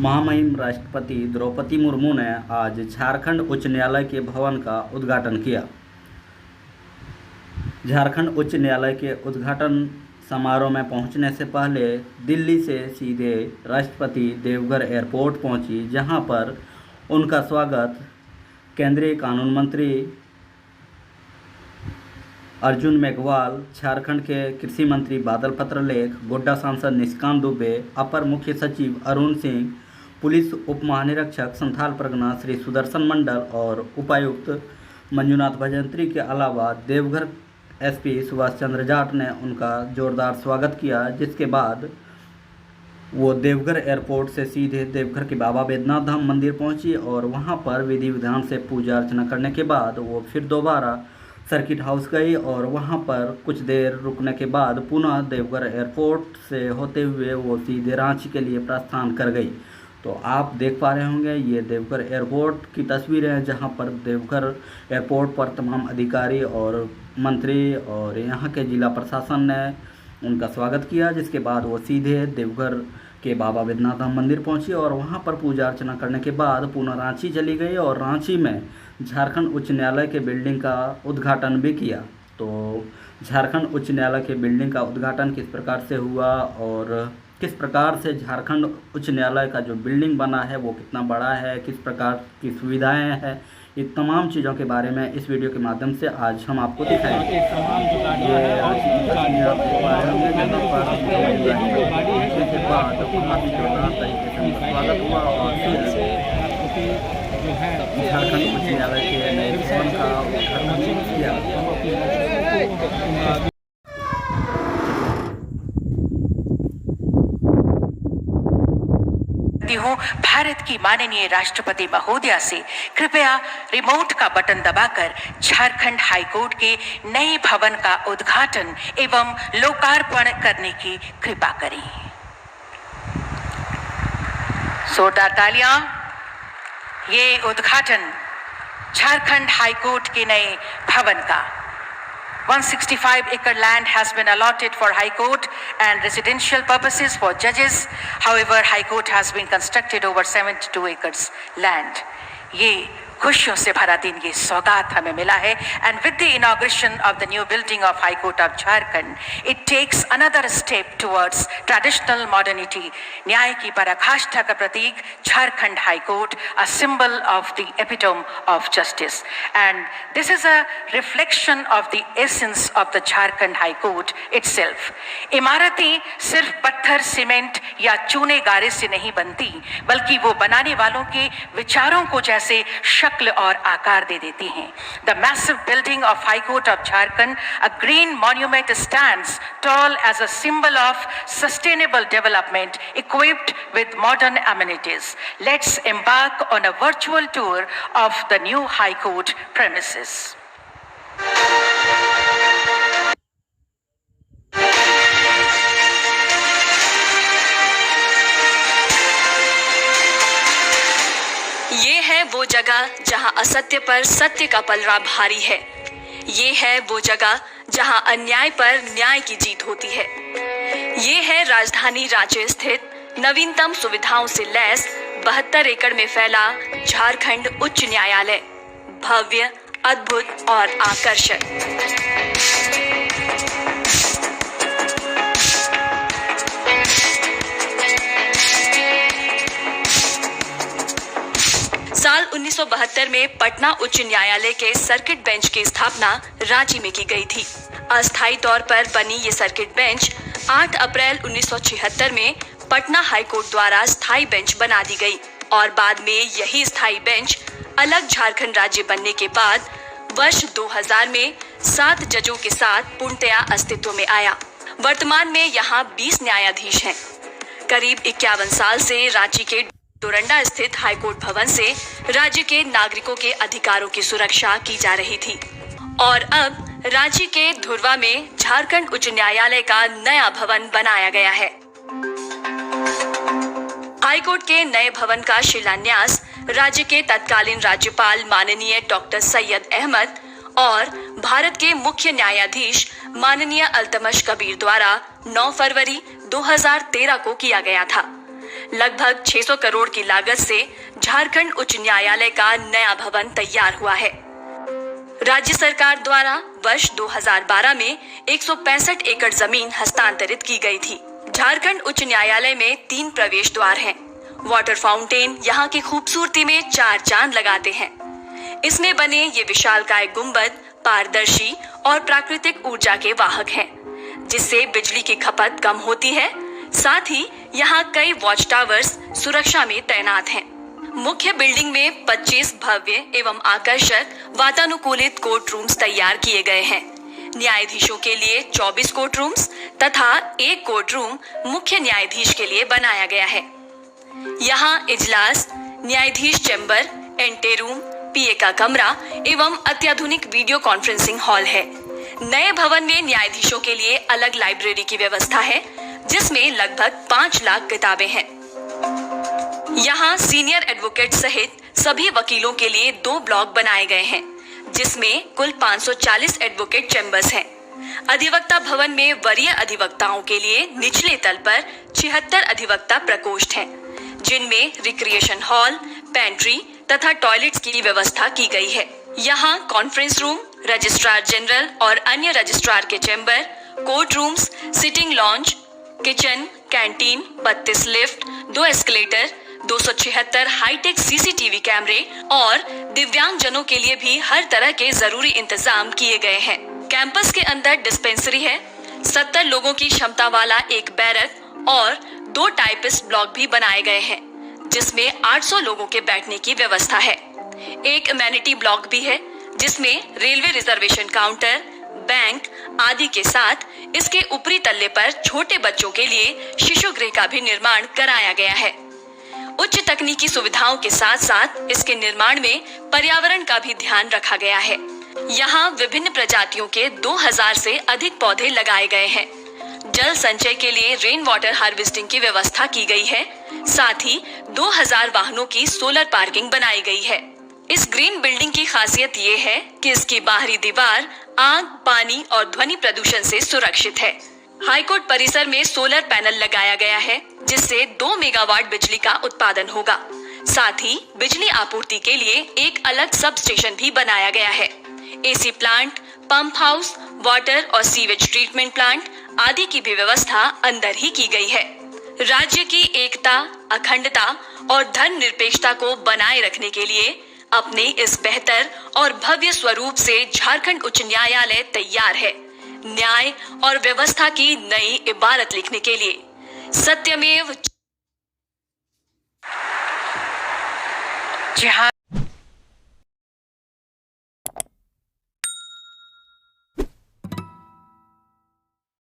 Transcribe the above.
महामहिम राष्ट्रपति द्रौपदी मुर्मू ने आज झारखंड उच्च न्यायालय के भवन का उद्घाटन किया। झारखंड उच्च न्यायालय के उद्घाटन समारोह में पहुंचने से पहले दिल्ली से सीधे राष्ट्रपति देवघर एयरपोर्ट पहुंची, जहां पर उनका स्वागत केंद्रीय कानून मंत्री अर्जुन मेघवाल, झारखंड के कृषि मंत्री बादल पत्रलेख, गोड्डा सांसद निशिकांत दुबे, अपर मुख्य सचिव अरुण सिंह, पुलिस उप महानिरीक्षक संथाल परगना श्री सुदर्शन मंडल और उपायुक्त मंजुनाथ भजंत्री के अलावा देवघर एसपी सुभाष चंद्र जाट ने उनका जोरदार स्वागत किया। जिसके बाद वो देवघर एयरपोर्ट से सीधे देवघर के बाबा बैद्यनाथ धाम मंदिर पहुंची और वहां पर विधि विधान से पूजा अर्चना करने के बाद वो फिर दोबारा सर्किट हाउस गई और वहां पर कुछ देर रुकने के बाद पुनः देवघर एयरपोर्ट से होते हुए वो सीधे रांची के लिए प्रस्थान कर गई। तो आप देख पा रहे होंगे ये देवघर एयरपोर्ट की तस्वीरें हैं, जहां पर देवघर एयरपोर्ट पर तमाम अधिकारी और मंत्री और यहां के जिला प्रशासन ने उनका स्वागत किया। जिसके बाद वो सीधे देवघर के बाबा बैद्यनाथ धाम मंदिर पहुंची और वहां पर पूजा अर्चना करने के बाद पुनः रांची चली गई और रांची में झारखंड उच्च न्यायालय के बिल्डिंग का उद्घाटन भी किया। तो झारखंड उच्च न्यायालय के बिल्डिंग का उद्घाटन किस प्रकार से हुआ और किस प्रकार से झारखंड उच्च न्यायालय का जो बिल्डिंग बना है वो कितना बड़ा है, किस प्रकार की सुविधाएं हैं, ये तमाम चीज़ों के बारे में इस वीडियो के माध्यम से आज हम आपको दिखाएंगे। ये आज की तस्वीर आप देख पा रहे होंगे, जहाँ पर के बाद काफ़ी जोरदार तरीके से उनका स्वागत हुआ और फिर झारखंड उच्च न्यायालय के नए भवन का उद्घाटन किया। हूँ भारत की माननीय राष्ट्रपति महोदया से कृपया रिमोट का बटन दबाकर झारखंड हाईकोर्ट के नए भवन का उद्घाटन एवं लोकार्पण करने की कृपा करें। जोरदार तालियां। ये उद्घाटन झारखंड हाईकोर्ट के नए भवन का 165 acre land has been allotted for High Court and residential purposes for judges. However, High Court has been constructed over 72 acres land. ये खुशियों से भरा दिन, ये सौगात हमें मिला है। And with the inauguration of the new building of High Court of Jharkhand, it takes another step towards traditional modernity. न्याय की पराकाष्ठा का प्रतीक Jharkhand high court, a symbol of the epitome of justice. And this is a reflection of the essence of the Jharkhand High Court itself. इमारतें सिर्फ पत्थर, cement या चूने गारे से नहीं बनती, बल्कि वो बनाने वालों के विचारों को जैसे शक्ल और आकार दे देती हैं। The massive building of High Court of Jharkhand, a green monument, stands tall as a symbol of sustainable development, equipped with modern amenities. Let's embark on a virtual tour of the new High Court premises. ये है वो जगह जहां असत्य पर सत्य का पलड़ा भारी है। ये है वो जगह जहां अन्याय पर न्याय की जीत होती है। ये है राजधानी रांची स्थित नवीनतम सुविधाओं से लैस 72 एकड़ में फैला झारखंड उच्च न्यायालय। भव्य, अद्भुत और आकर्षक। साल 1972 में पटना उच्च न्यायालय के सर्किट बेंच की स्थापना रांची में की गई थी। अस्थायी तौर पर बनी ये सर्किट बेंच 8 अप्रैल 1976 में पटना हाईकोर्ट द्वारा स्थायी बेंच बना दी गई और बाद में यही स्थायी बेंच अलग झारखंड राज्य बनने के बाद वर्ष 2000 में 7 जजों के साथ पूर्णतया अस्तित्व में आया। वर्तमान में यहाँ 20 न्यायाधीश हैं। करीब 51 साल से रांची के डोरंडा स्थित हाईकोर्ट भवन से राज्य के नागरिकों के अधिकारों की सुरक्षा की जा रही थी और अब रांची के धुर्वा में झारखंड उच्च न्यायालय का नया भवन बनाया गया है। हाईकोर्ट के नए भवन का शिलान्यास राज्य के तत्कालीन राज्यपाल माननीय डॉक्टर सैयद अहमद और भारत के मुख्य न्यायाधीश माननीय अल्तमश कबीर द्वारा 9 फरवरी 2013 को किया गया था। लगभग 600 करोड़ की लागत से झारखंड उच्च न्यायालय का नया भवन तैयार हुआ है। राज्य सरकार द्वारा वर्ष 2012 में 165 एकड़ जमीन हस्तांतरित की गई थी। झारखंड उच्च न्यायालय में 3 प्रवेश द्वार हैं। वाटर फाउंटेन यहाँ की खूबसूरती में 4 चांद लगाते हैं। इसमें बने ये विशालकाय गुंबद पारदर्शी और प्राकृतिक ऊर्जा के वाहक हैं, जिससे बिजली की खपत कम होती है। साथ ही यहाँ कई वॉच टावर्स सुरक्षा में तैनात हैं। मुख्य बिल्डिंग में 25 भव्य एवं आकर्षक वातानुकूलित कोर्ट रूम्स तैयार किए गए हैं। न्यायाधीशों के लिए 24 कोर्ट रूम्स तथा 1 कोर्ट रूम मुख्य न्यायाधीश के लिए बनाया गया है। यहाँ इजलास, न्यायाधीश चैम्बर, एंटे रूम, पीए का कमरा एवं अत्याधुनिक वीडियो कॉन्फ्रेंसिंग हॉल है। नए भवन में न्यायाधीशों के लिए अलग लाइब्रेरी की व्यवस्था है, जिसमें लगभग 5 लाख किताबें हैं। यहाँ सीनियर एडवोकेट सहित सभी वकीलों के लिए 2 ब्लॉक बनाए गए हैं, जिसमें कुल 540 एडवोकेट चैम्बर्स हैं। अधिवक्ता भवन में वरीय अधिवक्ताओं के लिए निचले तल पर 76 अधिवक्ता प्रकोष्ठ हैं, जिनमें रिक्रिएशन हॉल, पेंट्री तथा टॉयलेट्स की व्यवस्था की गई है। यहाँ कॉन्फ्रेंस रूम, रजिस्ट्रार जनरल और अन्य रजिस्ट्रार के chamber, court rooms, sitting lounge, kitchen, canteen, 32 lift, 2 escalator, 276 hitech CCTV कैमरे और दिव्यांगजनों के लिए भी हर तरह के जरूरी इंतजाम किए गए हैं। कैंपस के अंदर डिस्पेंसरी है, 70 लोगों की क्षमता वाला एक बैरक और 2 टाइपिस्ट ब्लॉक भी बनाए गए हैं, जिसमें 800 लोगों के बैठने की व्यवस्था है। एक एमेनिटी ब्लॉक भी है, जिसमें रेलवे रिजर्वेशन काउंटर, बैंक आदि के साथ इसके ऊपरी तल्ले पर छोटे बच्चों के लिए शिशु गृह का भी निर्माण कराया गया है। उच्च तकनीकी सुविधाओं के साथ साथ इसके निर्माण में पर्यावरण का भी ध्यान रखा गया है। यहाँ विभिन्न प्रजातियों के 2000 से अधिक पौधे लगाए गए हैं। जल संचय के लिए रेन वाटर हार्वेस्टिंग की व्यवस्था की गई है। साथ ही 2000 वाहनों की सोलर पार्किंग बनाई गई है। इस ग्रीन बिल्डिंग की खासियत ये है कि इसकी बाहरी दीवार आग, पानी और ध्वनि प्रदूषण से सुरक्षित है। हाईकोर्ट परिसर में सोलर पैनल लगाया गया है, जिससे 2 मेगावाट बिजली का उत्पादन होगा। साथ ही बिजली आपूर्ति के लिए एक अलग सब स्टेशन भी बनाया गया है। AC plant, pump house, water और सीवेज ट्रीटमेंट प्लांट आदि की भी व्यवस्था अंदर ही की गई है। राज्य की एकता, अखंडता और धर्मनिरपेक्षता को बनाए रखने के लिए अपने इस बेहतर और भव्य स्वरूप से झारखंड उच्च न्यायालय तैयार है। न्याय और व्यवस्था की नई इबारत लिखने के लिए सत्यमेव। जहां